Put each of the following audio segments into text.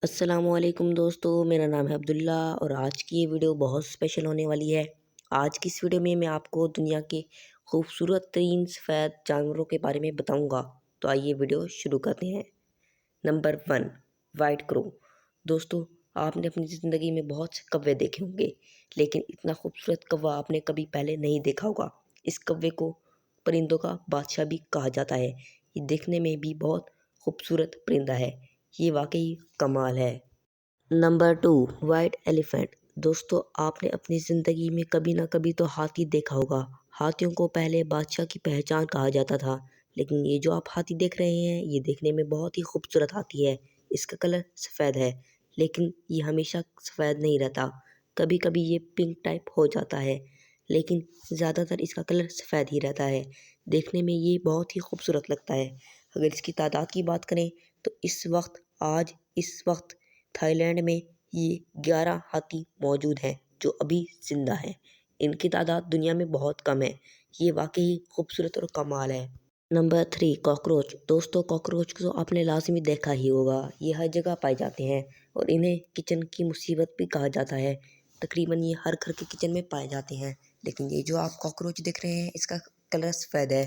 السلام علیکم دوستو، میرا نام ہے عبداللہ اور آج کی یہ ویڈیو بہت اسپیشل ہونے والی ہے۔ آج کی اس ویڈیو میں آپ کو دنیا کے خوبصورت ترین سفید جانوروں کے بارے میں بتاؤں گا، تو آئیے ویڈیو شروع کرتے ہیں۔ نمبر 1، وائٹ کرو۔ دوستو، آپ نے اپنی زندگی میں بہت سے کوے دیکھے ہوں گے، لیکن اتنا خوبصورت کوا آپ نے کبھی پہلے نہیں دیکھا ہوگا۔ اس کوے کو پرندوں کا بادشاہ بھی کہا جاتا ہے۔ یہ دیکھنے میں بھی بہت خوبصورت پرندہ ہے، یہ واقعی کمال ہے۔ Number 2، white elephant. دوستو، آپ نے اپنی زندگی میں کبھی نہ کبھی تو ہاتھی دیکھا ہوگا۔ ہاتھیوں کو پہلے بادشاہ کی پہچان کہا جاتا تھا، لیکن یہ جو آپ ہاتھی دیکھ رہے ہیں یہ دیکھنے میں بہت ہی خوبصورت ہاتھی ہے۔ اس کا کلر سفید ہے، لیکن یہ ہمیشہ سفید نہیں رہتا، کبھی کبھی یہ پنک ٹائپ ہو جاتا ہے، لیکن زیادہ تر اس کا کلر سفید ہی رہتا ہے۔ دیکھنے میں یہ بہت ہی خوبصورت لگتا ہے۔ اگر اس کی تعداد کی بات کریں تو اس وقت تھائی لینڈ میں یہ 11 ہاتھی موجود ہیں جو ابھی زندہ ہیں۔ ان کی تعداد دنیا میں بہت کم ہے، یہ واقعی خوبصورت اور کمال ہے۔ Number 3، cockroach. دوستو، کاکروچ کو آپ نے لازمی دیکھا ہی ہوگا، یہ ہر جگہ پائے جاتے ہیں اور انہیں کچن کی مصیبت بھی کہا جاتا ہے۔ تقریباً یہ ہر گھر کے کچن میں پائے جاتے ہیں، لیکن یہ جو آپ کاکروچ دیکھ رہے ہیں اس کا کلر سفید ہے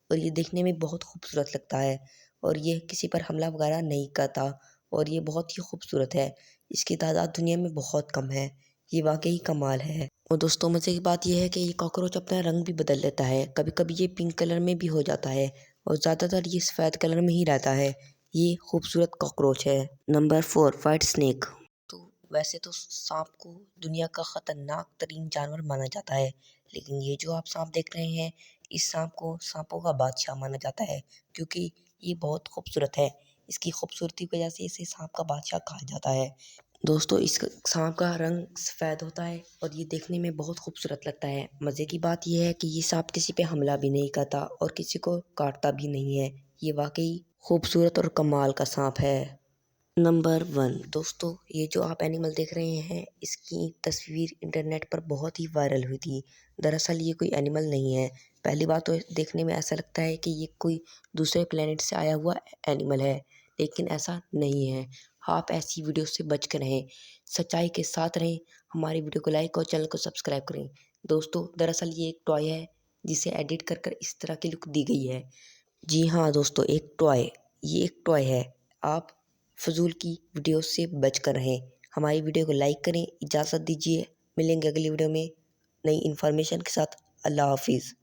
اور یہ دیکھنے میں بہت خوبصورت لگتا ہے اور یہ کسی پر حملہ وغیرہ نہیں کرتا اور یہ بہت ہی خوبصورت ہے۔ اس کی تعداد دنیا میں بہت کم ہے، یہ واقعی کمال ہے۔ اور دوستوں، مزے کی بات یہ ہے کہ یہ کاکروچ اپنا رنگ بھی بدل لیتا ہے، کبھی کبھی یہ پنک کلر میں بھی ہو جاتا ہے اور زیادہ تر یہ سفید کلر میں ہی رہتا ہے۔ یہ خوبصورت کاکروچ ہے۔ Number 4، white snack. تو ویسے تو سانپ کو دنیا کا خطرناک ترین جانور مانا جاتا ہے، لیکن یہ جو آپ سانپ دیکھ رہے ہیں اس سانپ کو سانپوں کا بادشاہ مانا جاتا ہے، کیونکہ یہ بہت خوبصورت ہے۔ اس کی خوبصورتی کی وجہ سے اسے سانپ کا بادشاہ کہا جاتا ہے۔ دوستو، اس سانپ کا رنگ سفید ہوتا ہے اور یہ دیکھنے میں بہت خوبصورت لگتا ہے۔ مزے کی بات یہ ہے کہ یہ سانپ کسی پہ حملہ بھی نہیں کرتا اور کسی کو کاٹتا بھی نہیں ہے، یہ واقعی خوبصورت اور کمال کا سانپ ہے۔ نمبر 1، دوستو، یہ جو آپ اینیمل دیکھ رہے ہیں اس کی تصویر انٹرنیٹ پر بہت ہی وائرل ہوئی تھی۔ دراصل یہ کوئی اینیمل نہیں ہے۔ پہلی بات تو دیکھنے میں ایسا لگتا ہے کہ یہ کوئی دوسرے پلینٹ سے آیا ہوا اینیمل ہے، لیکن ایسا نہیں ہے۔ آپ ایسی ویڈیو سے بچ کر رہیں، سچائی کے ساتھ رہیں، ہماری ویڈیو کو لائک اور چینل کو سبسکرائب کریں۔ دوستو، دراصل یہ ایک ٹوائے ہے جسے ایڈٹ کر کر اس طرح کی لک دی گئی ہے۔ جی ہاں دوستو، یہ ایک ٹوائے ہے۔ آپ فضول کی ویڈیو سے بچ کر رہیں، ہماری ویڈیو کو لائک کریں۔ اجازت دیجیے، ملیں گے اگلی ویڈیو میں نئی انفارمیشن کے ساتھ۔ اللہ حافظ۔